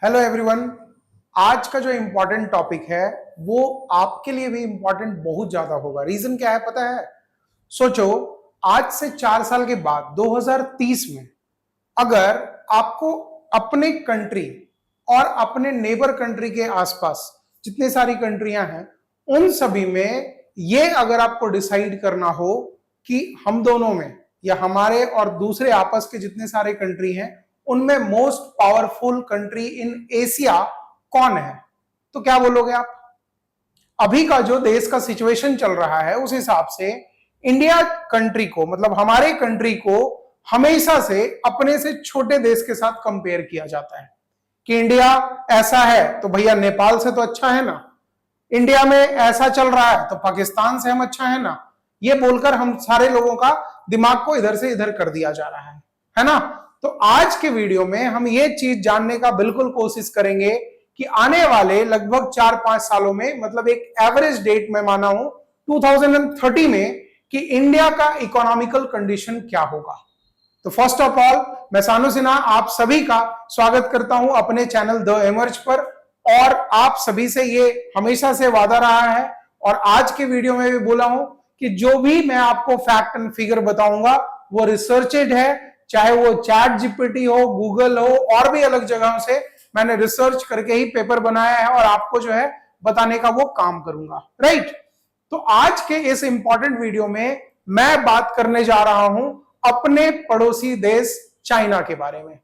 Hello everyone. आज का जो इंपॉर्टेंट टॉपिक है वो आपके लिए भी इंपॉर्टेंट बहुत ज्यादा होगा। रीजन क्या है पता है? सोचो, आज से 4 साल के बाद 2030 में अगर आपको अपने कंट्री और अपने नेबर कंट्री के आसपास जितनी सारी कंट्रियां हैं उन सभी में ये अगर आपको डिसाइड करना हो कि हम दोनों में या हमारे और दूसरे आपस के जितने सारे कंट्री हैं उनमें most powerful country in Asia कौन है, तो क्या बोलोगे आप? अभी का जो देश का सिचुएशन चल रहा है उस हिसाब से इंडिया कंट्री को, मतलब हमारे कंट्री को हमेशा से अपने से छोटे देश के साथ कंपेयर किया जाता है कि इंडिया ऐसा है तो भैया नेपाल से तो अच्छा है ना, इंडिया में ऐसा चल रहा है तो पाकिस्तान से हम अच्छा है ना। ये बोलकर हम सारे लोगों का दिमाग को इधर से इधर कर दिया जा रहा है ना। तो आज के वीडियो में हम ये चीज जानने का बिल्कुल कोशिश करेंगे कि आने वाले लगभग 4-5 सालों में, मतलब एक एवरेज डेट में माना हूं 2030 में, कि इंडिया का इकोनॉमिकल कंडीशन क्या होगा। तो फर्स्ट ऑफ ऑल मैं सानू सिन्हा आप सभी का स्वागत करता हूं अपने चैनल द एमर्ज पर। और आप सभी से ये हमेशा से वादा रहा है और आज के वीडियो में भी बोला हूं कि जो भी मैं आपको फैक्ट एंड फिगर बताऊंगा वो रिसर्चेड है, चाहे वो चैट जीपीटी हो, गूगल हो और भी अलग जगहों से मैंने रिसर्च करके ही पेपर बनाया है और आपको जो है बताने का वो काम करूंगा, राइट। तो आज के इस इंपॉर्टेंट वीडियो में मैं बात करने जा रहा हूं अपने पड़ोसी देश चाइना के बारे में।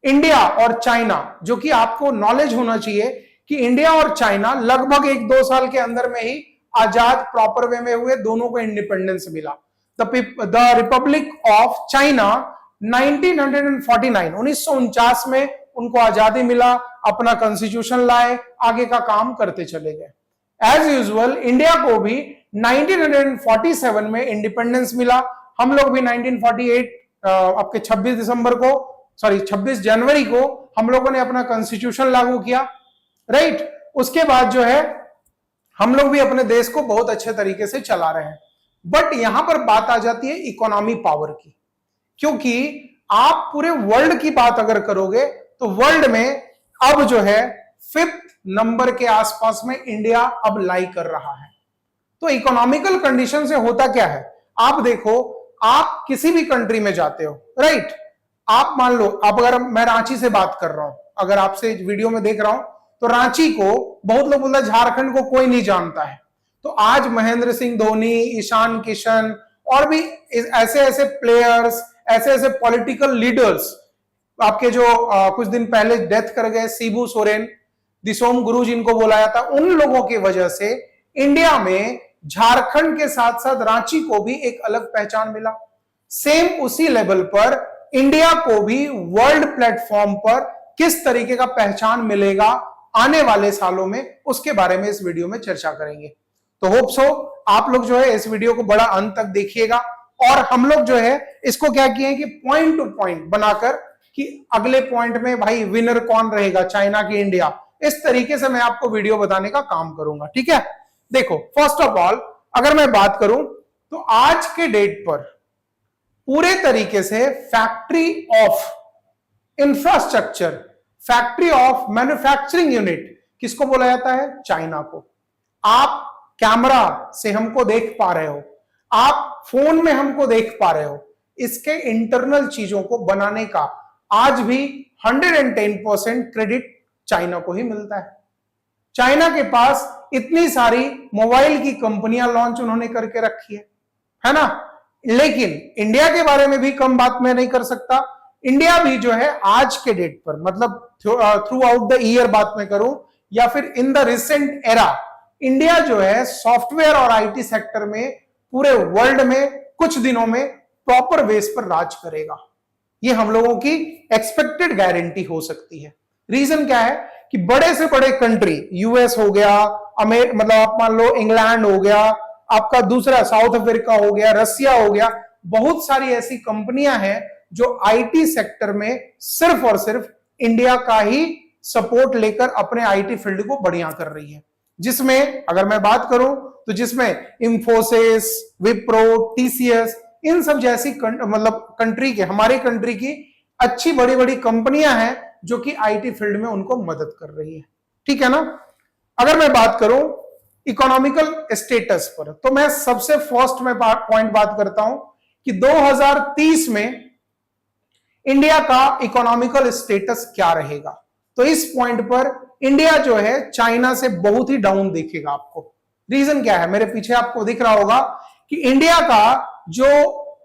इंडिया और चाइना, जो कि आपको नॉलेज होना चाहिए कि इंडिया और चाइना लगभग 1-2 साल के अंदर में ही आजाद प्रॉपर वे में हुए, दोनों को इंडिपेंडेंस मिला। द रिपब्लिक ऑफ चाइना 1949 में उनको आजादी मिला, अपना कॉन्स्टिट्यूशन लाए, आगे का काम करते चले गए। एज यूजुअल इंडिया को भी 1947 में इंडिपेंडेंस मिला। हम लोग भी 1948 आपके 26 जनवरी को हम लोगों ने अपना कॉन्स्टिट्यूशन लागू किया, राइट। उसके बाद जो है हम लोग भी अपने देश को बहुत अच्छे तरीके से चला रहे हैं। बट यहां पर बात आ जाती है इकोनॉमी पावर की, क्योंकि आप पूरे वर्ल्ड की बात अगर करोगे तो वर्ल्ड में अब जो है 5th नंबर के आसपास में इंडिया अब लाई कर रहा है। तो इकोनॉमिकल कंडीशन से होता क्या है, आप देखो, आप किसी भी कंट्री में जाते हो, राइट। आप मान लो, अब अगर मैं रांची से बात कर रहा हूं, अगर आपसे वीडियो में देख रहा हूं तो रांची को बहुत लोग बोलते हैं झारखंड को कोई नहीं जानता है। तो आज महेंद्र सिंह धोनी, ईशान किशन और भी ऐसे ऐसे प्लेयर्स, ऐसे ऐसे पॉलिटिकल लीडर्स, आपके जो कुछ दिन पहले डेथ कर गए शिबू सोरेन, दिसोम गुरु जिनको बोला जाता, उन लोगों की वजह से इंडिया में झारखंड के साथ साथ रांची को भी एक अलग पहचान मिला। सेम उसी लेवल पर इंडिया को भी वर्ल्ड प्लेटफॉर्म पर किस तरीके का पहचान मिलेगा आने वाले सालों में, उसके बारे में इस वीडियो में चर्चा करेंगे। तो होप सो आप लोग जो है इस वीडियो को बड़ा अंत तक देखिएगा और हम लोग जो है इसको क्या किए कि पॉइंट टू पॉइंट बनाकर कि अगले पॉइंट में भाई विनर कौन रहेगा, चाइना की इंडिया, इस तरीके से मैं आपको वीडियो बताने का काम करूंगा, ठीक है। देखो, फर्स्ट ऑफ ऑल अगर मैं बात करूं तो आज के डेट पर पूरे तरीके से factory of infrastructure, factory of manufacturing unit किसको बोला जाता है? चाइना को। आप कैमरा से हमको देख पा रहे हो, आप फोन में हमको देख पा रहे हो, इसके इंटरनल चीजों को बनाने का आज भी 110% क्रेडिट चाइना को ही मिलता है। चाइना के पास इतनी सारी मोबाइल की कंपनियां लॉन्च उन्होंने करके रखी है ना। लेकिन इंडिया के बारे में भी कम बात मैं नहीं कर सकता। इंडिया भी जो है आज के डेट पर, मतलब थ्रू आउट द ईयर बात में करूं या फिर in the recent era, India जो है सॉफ्टवेयर और आईटी सेक्टर में पूरे वर्ल्ड में कुछ दिनों में प्रॉपर बेस पर राज करेगा। ये हम लोगों की एक्सपेक्टेड गारंटी हो सकती है। रीजन क्या है कि बड़े से बड़े कंट्री, यूएस हो गया, मतलब आप मान लो इंग्लैंड हो गया, आपका दूसरा साउथ अफ्रीका हो गया, रसिया हो गया, बहुत सारी ऐसी कंपनियां हैं जो आईटी सेक्टर में सिर्फ और सिर्फ इंडिया का ही सपोर्ट लेकर अपने आईटी फील्ड को बढ़िया कर रही है। जिसमें अगर मैं बात करूं तो जिसमें इंफोसिस, विप्रो, टीसीएस, इन सब जैसी मतलब कंट्री के, हमारी कंट्री की अच्छी बड़ी बड़ी कंपनियां हैं जो कि आईटी फील्ड में उनको मदद कर रही है। ठीक है ना। अगर मैं बात करूं इकोनॉमिकल स्टेटस पर, तो मैं सबसे फर्स्ट में पॉइंट बात करता हूं कि 2030 में इंडिया का इकोनॉमिकल स्टेटस क्या रहेगा। तो इस पॉइंट पर इंडिया जो है चाइना से बहुत ही डाउन दिखेगा आपको। रीजन क्या है, मेरे पीछे आपको दिख रहा होगा कि इंडिया का जो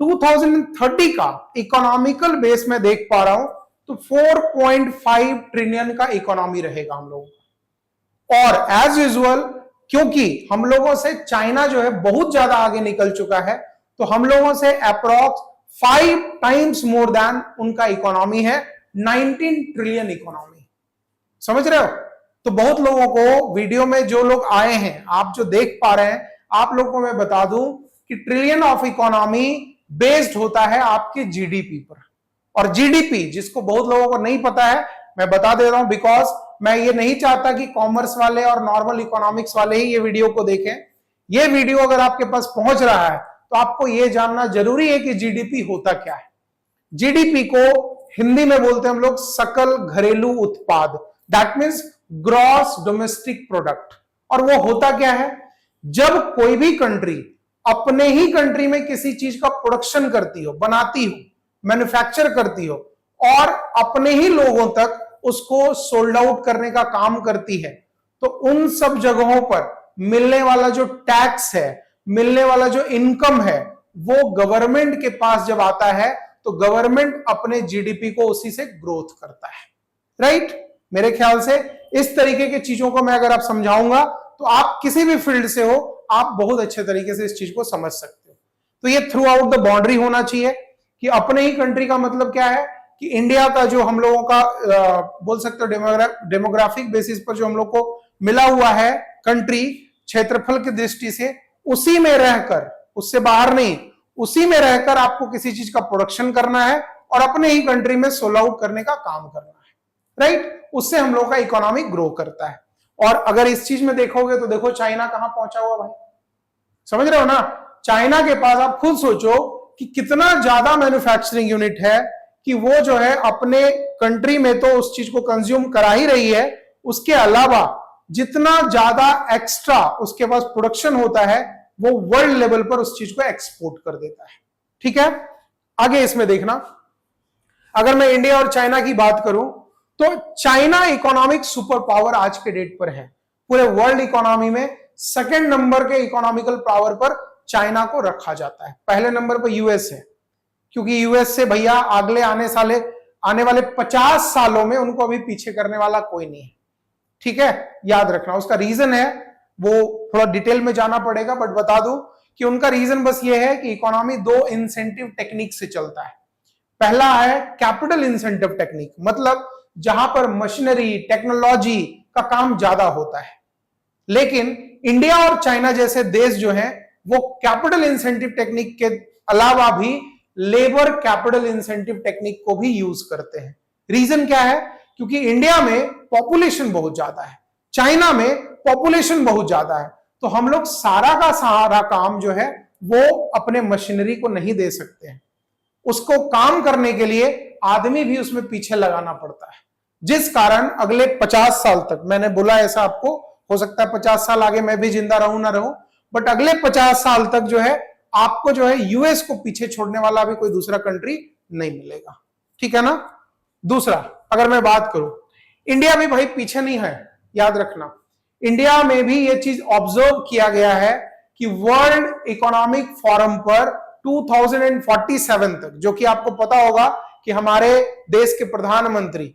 2030 का इकोनॉमिकल बेस में देख पा रहा हूं तो 4.5 ट्रिलियन का इकोनॉमी रहेगा हम लोगों का। और एज यूजुअल क्योंकि हम लोगों से चाइना जो है बहुत ज्यादा आगे निकल चुका है, तो हम लोगों से अप्रोक्स 5 टाइम्स मोर देन उनका इकोनॉमी है, 19 ट्रिलियन इकोनॉमी। समझ रहे हो। तो बहुत लोगों को वीडियो में जो लोग आए हैं, आप जो देख पा रहे हैं, आप लोगों को मैं बता दूं कि ट्रिलियन ऑफ इकोनॉमी बेस्ड होता है आपके जीडीपी पर। और जीडीपी जिसको बहुत लोगों को नहीं पता है, मैं बता दे रहा हूं, बिकॉज मैं ये नहीं चाहता कि कॉमर्स वाले और नॉर्मल इकोनॉमिक्स वाले ही ये वीडियो को देखें। ये वीडियो अगर आपके पास पहुंच रहा है तो आपको यह जानना जरूरी है कि जीडीपी होता क्या है। जीडीपी को हिंदी में बोलते हैं हम लोग सकल घरेलू उत्पाद, that means gross domestic product. और वो होता क्या है, जब कोई भी कंट्री अपने ही कंट्री में किसी चीज का प्रोडक्शन करती हो, बनाती हो, मैन्युफैक्चर करती हो और अपने ही लोगों तक उसको सोल्ड आउट करने का काम करती है, तो उन सब जगहों पर मिलने वाला जो टैक्स है, मिलने वाला जो इनकम है, वो गवर्नमेंट के पास जब आता है तो गवर्नमेंट अपने जीडीपी को उसी से ग्रोथ करता है। राइट। मेरे ख्याल से इस तरीके की चीजों को मैं अगर आप समझाऊंगा तो आप किसी भी फील्ड से हो, आप बहुत अच्छे तरीके से इस चीज को समझ सकते हो। तो ये थ्रू आउट द बाउंड्री होना चाहिए कि अपने ही कंट्री का मतलब क्या है कि इंडिया का जो हम लोगों का बोल सकते हो डेमोग्राफिक बेसिस पर जो हम लोग को मिला हुआ है कंट्री क्षेत्रफल की दृष्टि से, उसी में रहकर, उससे बाहर नहीं, उसी में रहकर आपको किसी चीज का प्रोडक्शन करना है और अपने ही कंट्री में सोल आउट करने का काम करना है। राइट। उससे हम लोग का इकोनॉमी ग्रो करता है। और अगर इस चीज में देखोगे तो देखो चाइना कहां पहुंचा हुआ भाई। समझ रहे हो ना। चाइना के पास आप खुद सोचो कि कितना ज्यादा मैन्युफैक्चरिंग यूनिट है कि वो जो है अपने कंट्री में तो उस चीज को कंज्यूम करा ही रही है, उसके अलावा जितना ज्यादा एक्स्ट्रा उसके पास प्रोडक्शन होता है वो वर्ल्ड लेवल पर उस चीज को एक्सपोर्ट कर देता है। ठीक है। आगे इसमें देखना, अगर मैं इंडिया और चाइना की बात करूं तो चाइना इकोनॉमिक सुपर पावर आज के डेट पर है। पूरे वर्ल्ड इकोनॉमी में सेकंड नंबर के इकोनॉमिकल पावर पर चाइना को रखा जाता है। पहले नंबर पर यूएस है, क्योंकि यूएस से भैया अगले आने वाले 50 सालों में उनको अभी पीछे करने वाला कोई नहीं है। ठीक है, याद रखना। उसका रीजन है, वो थोड़ा डिटेल में जाना पड़ेगा, बट बता दूं कि उनका रीजन बस ये है कि इकोनॉमी 2 इंसेंटिव टेक्निक से चलता है। पहला है कैपिटल इंसेंटिव टेक्निक, मतलब जहां पर मशीनरी टेक्नोलॉजी का काम ज्यादा होता है। लेकिन इंडिया और चाइना जैसे देश जो हैं वो कैपिटल इंसेंटिव टेक्निक के अलावा भी लेबर कैपिटल इंसेंटिव टेक्निक को भी यूज करते हैं। रीजन क्या है, क्योंकि इंडिया में पॉपुलेशन बहुत ज्यादा है, चाइना में पॉपुलेशन बहुत ज्यादा है, तो हम लोग सारा का सारा काम जो है वो अपने मशीनरी को नहीं दे सकते हैं। उसको काम करने के लिए आदमी भी उसमें पीछे लगाना पड़ता है, जिस कारण अगले 50 साल तक, मैंने बोला ऐसा आपको, हो सकता है 50 साल आगे मैं भी जिंदा रहूं ना रहूं, बट अगले 50 साल तक जो है आपको जो है यूएस को पीछे छोड़ने वाला भी कोई दूसरा कंट्री नहीं मिलेगा। ठीक है ना। दूसरा, अगर मैं बात करूं, इंडिया भी भाई पीछे नहीं है, याद रखना। इंडिया में भी यह चीज ऑब्जर्व किया गया है कि वर्ल्ड इकोनॉमिक फोरम पर 2047 तक, जो कि आपको पता होगा कि हमारे देश के प्रधानमंत्री,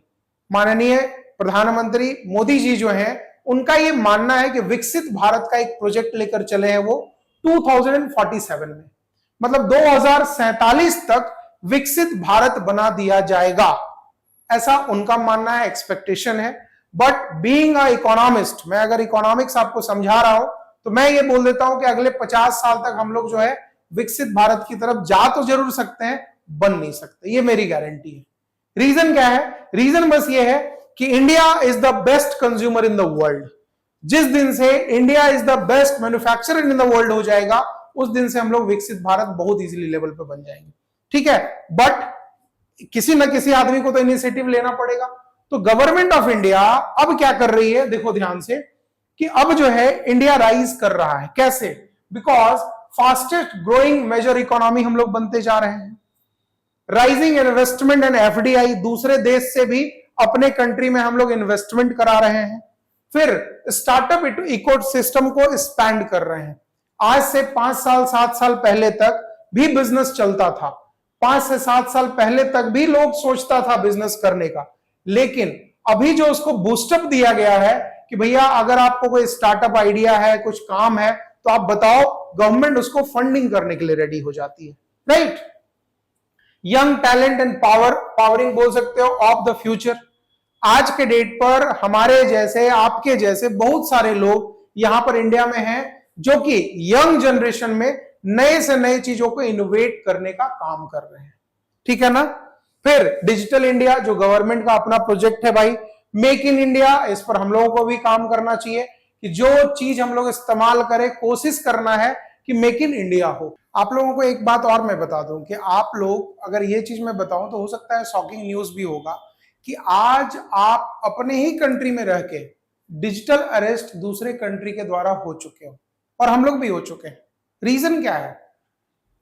माननीय प्रधानमंत्री मोदी जी जो हैं, उनका ये मानना है कि विकसित भारत का एक प्रोजेक्ट लेकर चले हैं वो 2047 में, मतलब 2047 तक विकसित भारत बना दिया जाएगा, ऐसा उनका मानना है, एक्सपेक्टेशन है। बट बीइंग अ इकोनॉमिस्ट, मैं अगर इकोनॉमिक्स आपको समझा रहा हूं तो मैं ये बोल देता हूं कि अगले 50 साल तक हम लोग जो है विकसित भारत की तरफ जा तो जरूर सकते हैं, बन नहीं सकते, ये मेरी गारंटी है। रीजन क्या है, रीजन बस ये है कि India is the best consumer in the world. जिस दिन से India is the best manufacturer in the world हो जाएगा, उस दिन से हम लोग विकसित भारत बहुत इजीली लेवल पे बन जाएंगे। ठीक है, बट किसी न किसी आदमी को तो इनिशिएटिव लेना पड़ेगा। तो गवर्नमेंट ऑफ इंडिया अब क्या कर रही है, देखो ध्यान से, कि अब जो है इंडिया राइज कर रहा है। कैसे? Because fastest growing major economy हम लोग बनते जा रहे हैं। राइजिंग इन्वेस्टमेंट एंड एफडीआई, दूसरे देश से भी अपने कंट्री में हम लोग इन्वेस्टमेंट करा रहे हैं। फिर स्टार्टअप इकोसिस्टम को एक्सपैंड कर रहे हैं। आज से 5 साल 7 साल पहले तक भी बिजनेस चलता था, 5 से 7 साल पहले तक भी लोग सोचता था बिजनेस करने का, लेकिन अभी जो उसको बूस्टअप दिया गया है कि भैया अगर आपको कोई स्टार्टअप आइडिया है, कुछ काम है, तो आप बताओ, गवर्नमेंट उसको फंडिंग करने के लिए रेडी हो जाती है, right. Young talent and powering बोल सकते हो ऑफ द फ्यूचर। आज के डेट पर हमारे जैसे, आपके जैसे बहुत सारे लोग यहां पर इंडिया में हैं जो कि यंग जनरेशन में नए से नए चीजों को इनोवेट करने का काम कर रहे हैं, ठीक है ना। फिर डिजिटल इंडिया जो गवर्नमेंट का अपना प्रोजेक्ट है भाई, मेक इन इंडिया, इस पर हम लोगों को भी काम करना चाहिए कि जो चीज हम लोग इस्तेमाल करें, कोशिश करना है कि मेक इन इंडिया हो। आप लोगों को एक बात और मैं बता दूं कि आप लोग, अगर ये चीज मैं बताऊं तो हो सकता है शॉकिंग न्यूज भी होगा कि आज आप अपने ही कंट्री में रह के डिजिटल अरेस्ट दूसरे कंट्री के द्वारा हो चुके हो, और हम लोग भी हो चुके हैं। रीजन क्या है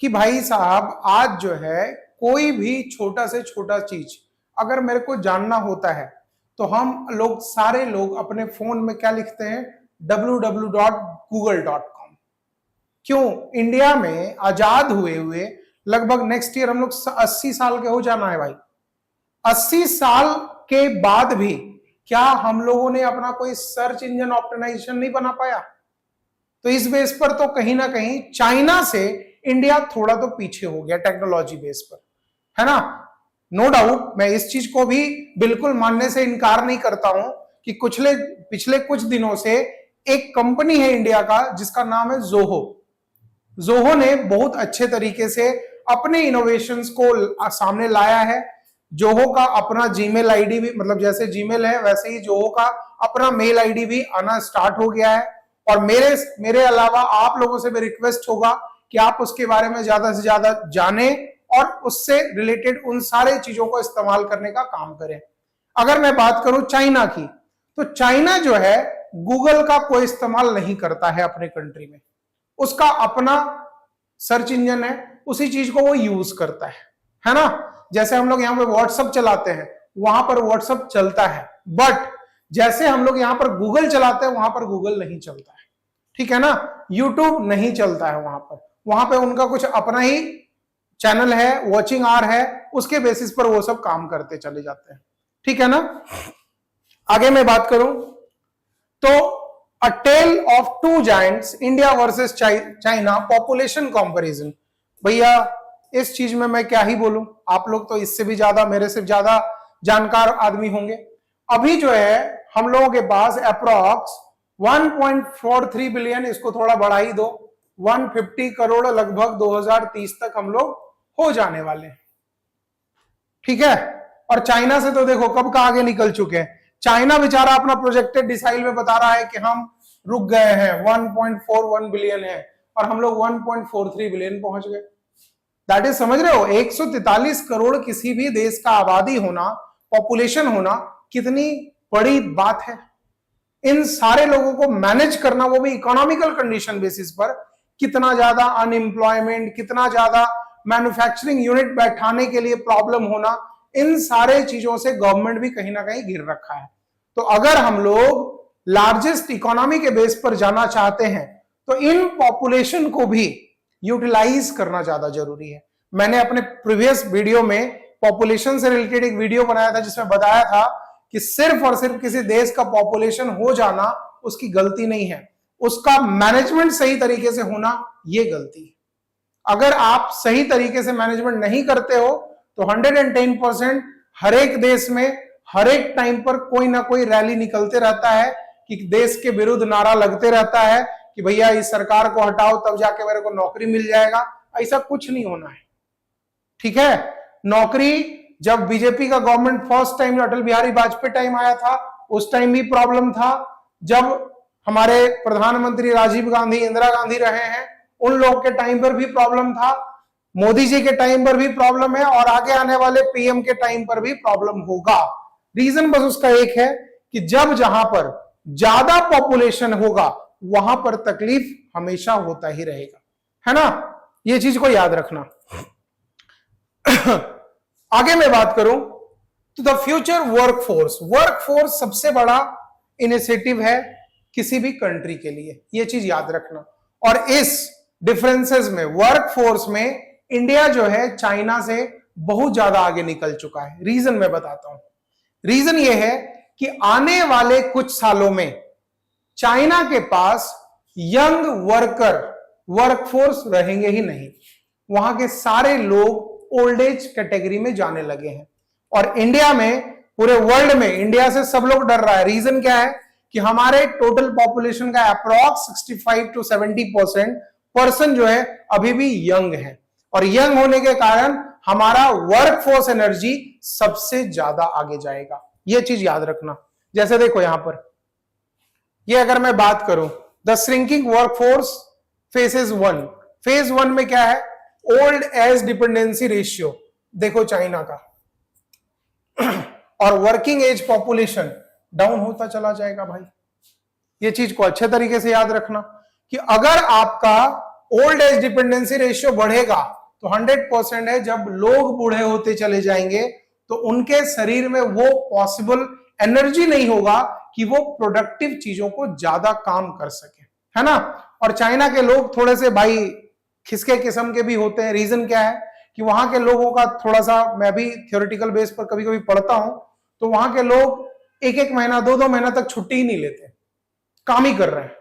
कि भाई साहब, आज जो है कोई भी छोटा से छोटा चीज अगर मेरे को जानना होता है तो हम लोग सारे लोग अपने फोन में क्या लिखते हैं, www.google.com। क्यों? इंडिया में आजाद हुए हुए लगभग नेक्स्ट ईयर हम लोग 80 साल के हो जाना है भाई। 80 साल के बाद भी क्या हम लोगों ने अपना कोई सर्च इंजन ऑप्टिमाइजेशन नहीं बना पाया? तो इस बेस पर तो कहीं ना कहीं चाइना से इंडिया थोड़ा तो पीछे हो गया टेक्नोलॉजी बेस पर, है ना। नो डाउट, मैं इस चीज को भी बिल्कुल मानने से इनकार नहीं करता हूं कि पिछले कुछ दिनों से एक कंपनी है इंडिया का जिसका नाम है जोहो। जोहो ने बहुत अच्छे तरीके से अपने इनोवेशंस को सामने लाया है। जोहो का अपना जीमेल आईडी भी, मतलब जैसे जीमेल है वैसे ही जोहो का अपना मेल आईडी भी आना स्टार्ट हो गया है। और मेरे अलावा आप लोगों से भी रिक्वेस्ट होगा कि आप उसके बारे में ज्यादा से ज्यादा जाने और उससे रिलेटेड उन सारे चीजों को इस्तेमाल करने का काम करें। अगर मैं बात करूं चाइना की, तो चाइना जो है गूगल का कोई इस्तेमाल नहीं करता है अपने कंट्री में। उसका अपना सर्च इंजन है, उसी चीज को वो यूज करता है ना। जैसे हम लोग यहाँ पे व्हाट्सएप चलाते हैं, वहां पर व्हाट्सएप चलता है, बट जैसे हम लोग यहाँ पर गूगल चलाते हैं वहां पर गूगल नहीं चलता है, ठीक है ना। यूट्यूब नहीं चलता है वहां पे उनका कुछ अपना ही चैनल है, वॉचिंग आवर है, उसके बेसिस पर वो सब काम करते चले जाते हैं, ठीक है ना। आगे मैं बात करूं तो a tale of two giants, India versus China population comparison. भैया इस चीज में मैं क्या ही बोलूं, आप लोग तो इससे भी ज्यादा, मेरे से ज्यादा जानकार आदमी होंगे। अभी जो है हम लोगों के पास अप्रॉक्स 1.43 बिलियन, इसको थोड़ा बढ़ा ही दो, 150 करोड़ लगभग 2030 तक हम लोग हो जाने वाले हैं, ठीक है। और चाइना से तो देखो कब का आगे निकल चुके हैं। चाइना बेचारा अपना प्रोजेक्टेड डिसाइल में बता रहा है कि हम रुक गए हैं, 1.41 बिलियन है, और हम लोग 1.43 बिलियन पहुंच गए। दैट इज, समझ रहे हो, 143 करोड़ किसी भी देश का आबादी होना, पॉपुलेशन होना कितनी बड़ी बात है। इन सारे लोगों को मैनेज करना, वो भी इकोनॉमिकल कंडीशन बेसिस पर, कितना ज्यादा अनएम्प्लॉयमेंट, कितना ज्यादा मैन्युफैक्चरिंग यूनिट बैठाने के लिए प्रॉब्लम होना, इन सारे चीजों से गवर्नमेंट भी कहीं ना कहीं घिर रखा है। तो अगर हम लोग लार्जेस्ट इकोनॉमी के बेस पर जाना चाहते हैं तो इन पॉपुलेशन को भी यूटिलाइज करना ज्यादा जरूरी है। मैंने अपने प्रीवियस वीडियो में पॉपुलेशन से रिलेटेड एक वीडियो बनाया था जिसमें बताया था कि सिर्फ और सिर्फ किसी देश का पॉपुलेशन हो जाना उसकी गलती नहीं है, उसका मैनेजमेंट सही तरीके से होना ये गलती है। अगर आप सही तरीके से मैनेजमेंट नहीं करते हो तो 110% हर एक देश में हर एक टाइम पर कोई ना कोई रैली निकलते रहता है कि देश के विरुद्ध नारा लगते रहता है कि भैया इस सरकार को हटाओ तब जाके मेरे को नौकरी मिल जाएगा। ऐसा कुछ नहीं होना है, ठीक है। नौकरी जब बीजेपी का government first time Atal Bihari Vajpayee time आया था उस टाइम भी प्रॉब्लम था, जब हमारे प्रधानमंत्री राजीव गांधी, इंदिरा गांधी रहे हैं उन लोग के टाइम पर भी प्रॉब्लम था, मोदी जी के टाइम पर भी प्रॉब्लम है और आगे आने वाले पीएम के टाइम पर भी प्रॉब्लम होगा। रीजन बस उसका एक है कि जब जहां पर ज्यादा पॉपुलेशन होगा वहां पर तकलीफ हमेशा होता ही रहेगा, है ना। ये चीज को याद रखना। आगे मैं बात करूं तो द फ्यूचर वर्कफोर्स, वर्कफोर्स सबसे बड़ा इनिशिएटिव है किसी भी कंट्री के लिए, ये चीज याद रखना। और इस डिफरेंसेस में वर्कफोर्स में इंडिया जो है चाइना से बहुत ज्यादा आगे निकल चुका है। रीजन मैं बताता हूं। रीजन ये है कि आने वाले कुछ सालों में चाइना के पास यंग वर्कफोर्स रहेंगे ही नहीं। वहां के सारे लोग ओल्ड एज कैटेगरी में जाने लगे हैं। और इंडिया में, पूरे वर्ल्ड में इंडिया से सब लोग डर रहा है। रीजन क्या है कि हमारे टोटल पॉपुलेशन का अप्रॉक्स 65 to 70% पर्सन जो है अभी भी यंग है। और यंग होने के कारण हमारा वर्कफोर्स एनर्जी सबसे ज्यादा आगे जाएगा। यह चीज याद रखना। जैसे देखो यहां पर, ये अगर मैं बात करूं, the shrinking workforce phases 1, phase 1 में क्या है, ओल्ड एज डिपेंडेंसी रेशियो देखो चाइना का, और वर्किंग एज पॉपुलेशन डाउन होता चला जाएगा भाई। ये चीज को अच्छे तरीके से याद रखना कि अगर आपका ओल्ड एज डिपेंडेंसी रेशियो बढ़ेगा तो 100% है, जब लोग बूढ़े होते चले जाएंगे तो उनके शरीर में वो पॉसिबल एनर्जी नहीं होगा कि वो प्रोडक्टिव चीजों को ज्यादा काम कर सके, है ना। और चाइना के लोग थोड़े से भाई खिसके किस्म के भी होते हैं। रीजन क्या है कि वहां के लोगों का थोड़ा सा, मैं भी थियोरेटिकल बेस पर कभी कभी पढ़ता हूं, तो वहां के लोग एक एक महीना, दो दो महीना तक छुट्टी ही नहीं लेते, काम ही कर रहे हैं।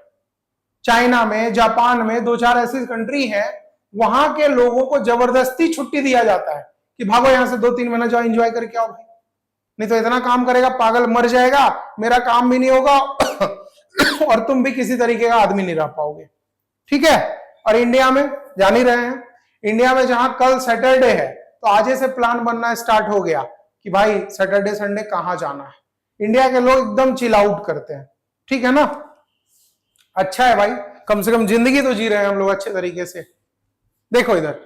चाइना में, जापान में, दो चार ऐसी कंट्री है, वहां के लोगों को जबरदस्ती छुट्टी दिया जाता है कि भागो यहां से 2-3 महीना जाओ, एंजॉय करके आओ भाई, नहीं तो इतना काम करेगा पागल मर जाएगा, मेरा काम भी नहीं होगा और तुम भी किसी तरीके का आदमी नहीं रह पाओगे, ठीक है। और इंडिया में जान ही रहे हैं, इंडिया में जहां कल सैटरडे है तो आज से प्लान बनना स्टार्ट हो गया कि भाई सैटरडे संडे कहां जाना है। इंडिया के लोग एकदम चिल आउट करते हैं, ठीक है ना। अच्छा है भाई, कम से कम जिंदगी तो जी रहे हैं हम लोग अच्छे तरीके से। देखो इधर,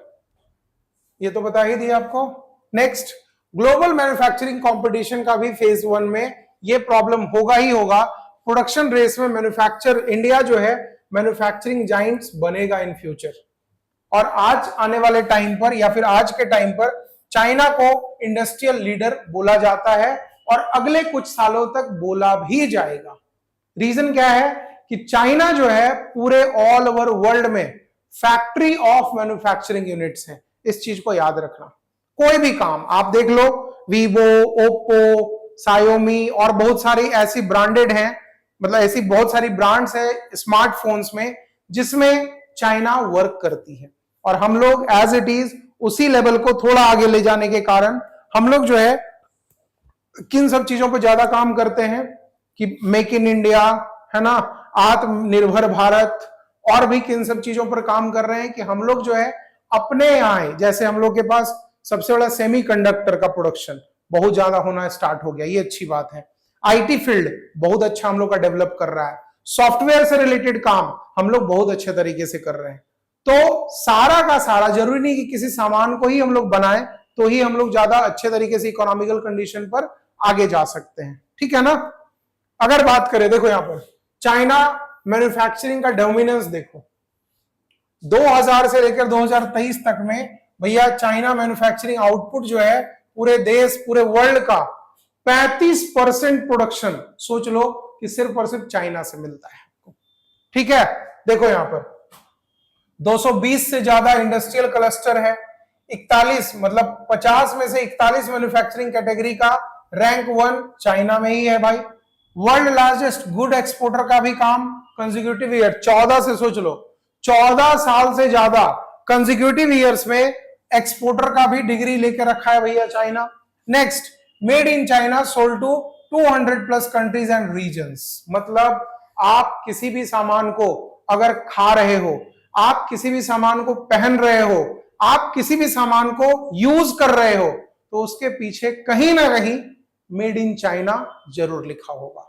ये तो बता ही दिया आपको। नेक्स्ट, ग्लोबल मैन्युफैक्चरिंग कंपटीशन का भी फेज 1 में ये प्रॉब्लम होगा ही होगा। प्रोडक्शन रेस में मैन्युफैक्चर, इंडिया जो है मैन्युफैक्चरिंग जाइंट्स बनेगा इन फ्यूचर। और आज आने वाले टाइम पर, या फिर आज के टाइम पर, चाइना को इंडस्ट्रियल लीडर बोला जाता है और अगले कुछ सालों तक बोला भी जाएगा। रीजन क्या है कि चाइना जो है पूरे ऑल ओवर वर्ल्ड में फैक्ट्री ऑफ मैन्युफैक्चरिंग यूनिट्स है। इस चीज को याद रखना। कोई भी काम आप देख लो, वीवो, ओप्पो, सायोमी और बहुत सारी ऐसी ब्रांडेड हैं, मतलब ऐसी बहुत सारी ब्रांड्स है स्मार्टफोन्स में जिसमें चाइना वर्क करती है। और हम लोग एज इट इज उसी लेवल को थोड़ा आगे ले जाने के कारण हम लोग जो है किन सब चीजों पर ज्यादा काम करते हैं कि मेक इन इंडिया, है ना, आत्मनिर्भर भारत, और भी किन सब चीजों पर काम कर रहे हैं कि हम लोग जो है अपने यहाँ, जैसे हम लोग के पास सबसे बड़ा सेमीकंडक्टर का प्रोडक्शन बहुत ज्यादा होना स्टार्ट हो गया, ये अच्छी बात है। आईटी फील्ड बहुत अच्छा हम लोग का डेवलप कर रहा है। सॉफ्टवेयर से रिलेटेड काम हम लोग बहुत अच्छे तरीके से कर रहे हैं। तो सारा का सारा, जरूरी नहीं कि किसी सामान को ही हम लोग बनाएं तो ही हम लोग ज्यादा अच्छे तरीके से इकोनॉमिकल कंडीशन पर आगे जा सकते हैं, ठीक है ना। अगर बात करें, देखो यहां पर चाइना मैन्युफैक्चरिंग का डोमिनेंस देखो, 2000 से लेकर 2023 तक में भैया चाइना मैन्युफैक्चरिंग आउटपुट जो है पूरे देश, पूरे वर्ल्ड का 35% प्रोडक्शन, सोच लो कि सिर्फ और सिर्फ चाइना से मिलता है, ठीक है। देखो यहां पर 220 से ज्यादा इंडस्ट्रियल क्लस्टर है, 41 मतलब 50 में से 41 मैन्युफैक्चरिंग कैटेगरी का रैंक 1 चाइना में ही है भाई। वर्ल्ड लार्जेस्ट गुड एक्सपोर्टर का भी काम कंसेक्यूटिव ईयर 14 से, सोच लो 14 साल से ज्यादा कंसेक्यूटिव ईयर्स में एक्सपोर्टर का भी डिग्री लेके रखा है भैया China. Next, made in China sold to 200+ countries and regions. मतलब आप किसी भी सामान को अगर खा रहे हो, आप किसी भी सामान को पहन रहे हो, आप किसी भी सामान को यूज कर रहे हो, तो उसके पीछे कहीं ना कहीं मेड इन चाइना जरूर लिखा होगा,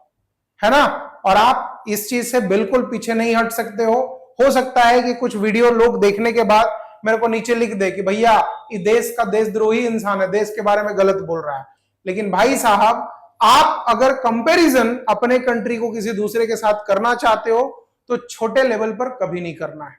है ना। और आप इस चीज से बिल्कुल पीछे नहीं हट सकते हो सकता है कि कुछ वीडियो लोग देखने के बाद मेरे को नीचे लिख दे कि भैया ये देश का देशद्रोही इंसान है, देश के बारे में गलत बोल रहा है। लेकिन भाई साहब, आप अगर कंपैरिजन अपने कंट्री को किसी दूसरे के साथ करना चाहते हो तो छोटे लेवल पर कभी नहीं करना है।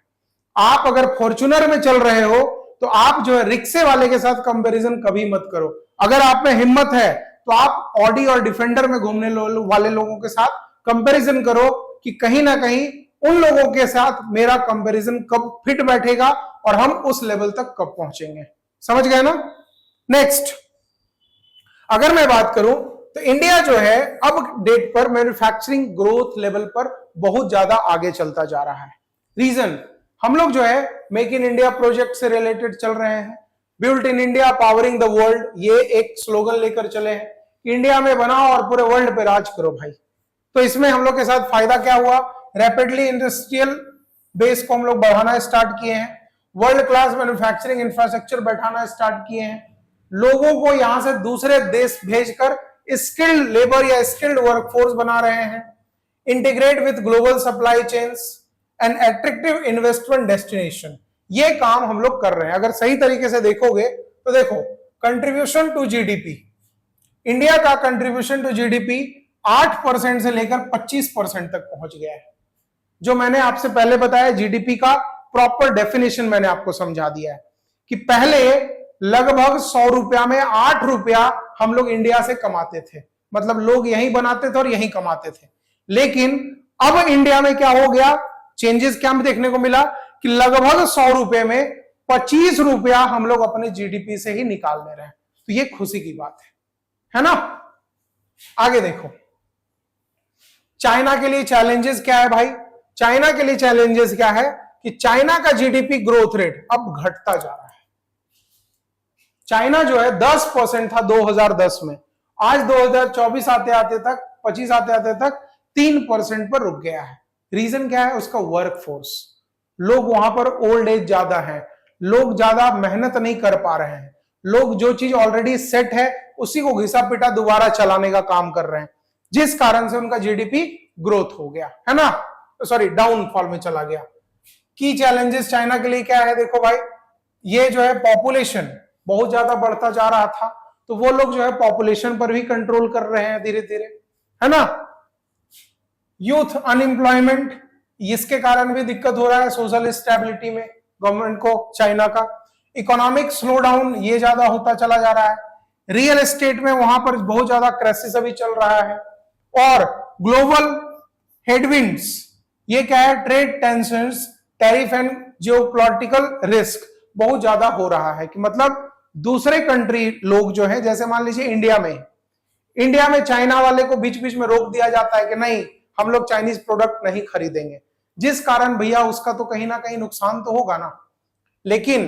आप अगर फॉर्च्यूनर में चल रहे हो तो आप जो है रिक्शे वाले के साथ कंपैरिजन कभी मत करो। अगर आप में हिम्मत है तो आप ऑडी और डिफेंडर में घूमने वाले लोगों के साथ कंपैरिजन करो कि कहीं ना कहीं उन लोगों के साथ मेरा कंपैरिजन कब फिट बैठेगा और हम उस लेवल तक कब पहुंचेंगे। समझ गए ना। नेक्स्ट, अगर मैं बात करूं तो इंडिया जो है अब डेट पर मैन्युफैक्चरिंग ग्रोथ लेवल पर बहुत ज्यादा आगे चलता जा रहा है। रीजन, हम लोग जो है मेक इन इंडिया प्रोजेक्ट से रिलेटेड चल रहे हैं। Built in India powering the world, ये एक स्लोगन लेकर चले हैं। इंडिया में बनाओ और पूरे वर्ल्ड पे राज करो भाई। तो इसमें हम लोग के साथ फायदा क्या हुआ, रैपिडली इंडस्ट्रियल बेस को हम लोग बढ़ाना स्टार्ट किए हैं, वर्ल्ड क्लास मैन्युफैक्चरिंग इंफ्रास्ट्रक्चर बैठाना स्टार्ट किए हैं, लोगों को यहां से दूसरे देश भेजकर स्किल्ड लेबर या स्किल्ड वर्कफोर्स बना रहे हैं, integrate with global supply chains and attractive investment destination, ये काम हम लोग कर रहे हैं। अगर सही तरीके से देखोगे तो देखो, कंट्रीब्यूशन टू जीडीपी, इंडिया का कंट्रीब्यूशन टू जीडीपी 8% से लेकर 25% तक पहुंच गया है। जो मैंने आपसे पहले बताया जीडीपी का प्रॉपर डेफिनेशन मैंने आपको समझा दिया है कि पहले लगभग 100 रुपया में 8 रुपया हम लोग इंडिया से कमाते थे, मतलब लोग यहीं बनाते थे और यहीं कमाते थे। लेकिन अब इंडिया में क्या हो गया, चेंजेस क्या देखने को मिला कि लगभग 100 रुपए में 25 रुपया हम लोग अपने जीडीपी से ही निकाल ले रहे हैं। तो ये खुशी की बात है ना। आगे देखो, चाइना के लिए चैलेंजेस क्या है भाई। चाइना के लिए चैलेंजेस क्या है कि चाइना का जीडीपी ग्रोथ रेट अब घटता जा रहा है। चाइना जो है 10% था 2010 में, आज 2024 आते आते तक 25 आते आते तक 3% पर रुक गया है। रीजन क्या है, उसका वर्कफोर्स। लोग वहां पर ओल्ड एज ज्यादा है, लोग ज्यादा मेहनत नहीं कर पा रहे हैं, लोग जो चीज ऑलरेडी सेट है उसी को घिसा पिटा दोबारा चलाने का काम कर रहे हैं, जिस कारण से उनका जीडीपी ग्रोथ हो गया है ना, सॉरी डाउनफॉल में चला गया। की चैलेंजेस चाइना के लिए क्या है, देखो भाई, ये जो है पॉपुलेशन बहुत ज्यादा बढ़ता जा रहा था, तो वो लोग जो है पॉपुलेशन पर भी कंट्रोल कर रहे हैं धीरे धीरे, है ना। यूथ अनएम्प्लॉयमेंट, इसके कारण भी दिक्कत हो रहा है सोशल स्टेबिलिटी में गवर्नमेंट को चाइना का। इकोनॉमिक स्लो डाउन ये ज्यादा होता चला जा रहा है। रियल एस्टेट में वहां पर बहुत ज्यादा क्राइसिस अभी चल रहा है। और ग्लोबल हेडविंड्स, ये क्या है, trade tensions, tariff and geopolitical risk बहुत ज्यादा हो रहा है। कि मतलब दूसरे कंट्री लोग जो है, जैसे मान लीजिए इंडिया में चाइना वाले को बीच बीच में रोक दिया जाता है कि नहीं हम लोग चाइनीज प्रोडक्ट नहीं खरीदेंगे, जिस कारण भैया उसका तो कहीं ना कहीं नुकसान तो होगा ना। लेकिन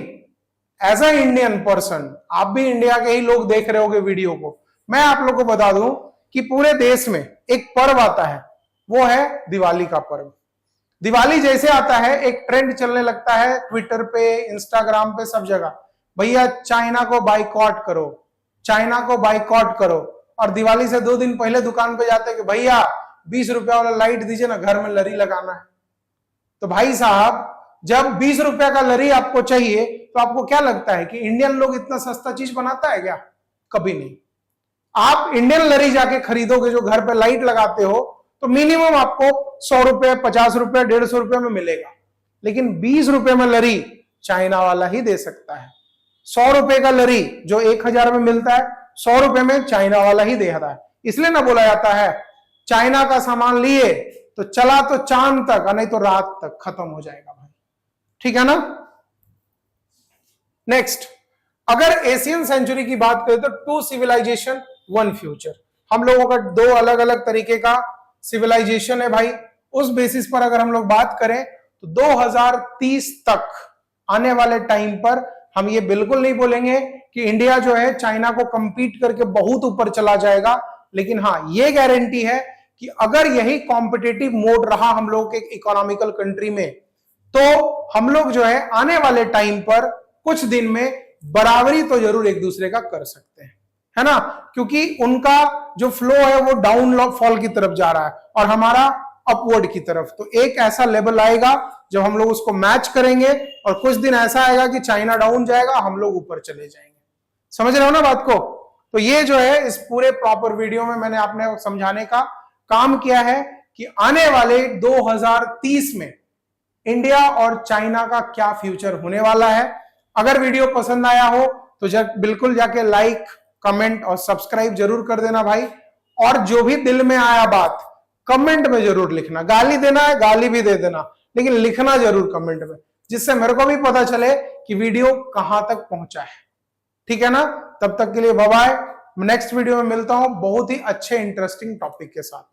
एज अ इंडियन पर्सन, आप भी इंडिया के ही लोग देख रहे होगे वीडियो को, मैं आप लोग को बता दूं कि पूरे देश में एक पर्व आता है, वो है दिवाली का पर्व। दिवाली जैसे आता है एक ट्रेंड चलने लगता है ट्विटर पे, इंस्टाग्राम पे, सब जगह, भैया चाइना को बाइकॉट करो, चाइना को बाइकॉट करो। और दिवाली से 2 दिन पहले दुकान पे जाते हैं कि भैया 20 रुपया वाला लाइट दीजिए ना, घर में लरी लगाना है। तो भाई साहब, जब 20 रुपया का लरी आपको चाहिए तो आपको क्या लगता है कि इंडियन लोग इतना सस्ता चीज बनाता है क्या? कभी नहीं। आप इंडियन लरी जाके खरीदोगे जो घर पे लाइट लगाते हो तो मिनिमम आपको 100 रुपए, 50 रुपए, 150 रुपए में मिलेगा। लेकिन 20 रुपए में लरी चाइना वाला ही दे सकता है। 100 रुपए का लरी जो 1000 में मिलता है, 100 रुपए में चाइना वाला ही दे रहा है। इसलिए ना बोला जाता है चाइना का सामान लिए तो चला तो चांद तक, नहीं तो रात तक खत्म हो जाएगा भाई। ठीक है ना। नेक्स्ट, अगर एशियन सेंचुरी की बात करें तो 2 सिविलाइजेशन 1 फ्यूचर, हम लोगों का 2 अलग अलग तरीके का सिविलाइजेशन है भाई। उस बेसिस पर अगर हम लोग बात करें तो 2030 तक आने वाले टाइम पर हम ये बिल्कुल नहीं बोलेंगे कि इंडिया जो है चाइना को कंपीट करके बहुत ऊपर चला जाएगा। लेकिन हाँ, ये गारंटी है कि अगर यही कॉम्पिटिटिव मोड रहा हम लोग के इकोनॉमिकल कंट्री में, तो हम लोग जो है आने वाले टाइम पर कुछ दिन में बराबरी तो जरूर एक दूसरे का कर सकते हैं, है ना। क्योंकि उनका जो फ्लो है वो डाउन फॉल की तरफ जा रहा है और हमारा अपवर्ड की तरफ। तो एक ऐसा लेवल आएगा जब हम लोग उसको मैच करेंगे और कुछ दिन ऐसा आएगा कि चाइना डाउन जाएगा, हम लोग ऊपर चले जाएंगे। समझ रहे हो ना बात को। तो ये जो है इस पूरे प्रॉपर वीडियो में मैंने आपने समझाने का काम किया है कि आने वाले 2030 में इंडिया और चाइना का क्या फ्यूचर होने वाला है। अगर वीडियो पसंद आया हो तो बिल्कुल जाके लाइक, कमेंट और सब्सक्राइब जरूर कर देना भाई। और जो भी दिल में आया बात कमेंट में जरूर लिखना। गाली देना है गाली भी दे देना, लेकिन लिखना जरूर कमेंट में, जिससे मेरे को भी पता चले कि वीडियो कहां तक पहुंचा है। ठीक है ना? तब तक के लिए बाय बाय। नेक्स्ट वीडियो में मिलता हूं बहुत ही अच्छे इंटरेस्टिंग टॉपिक के साथ।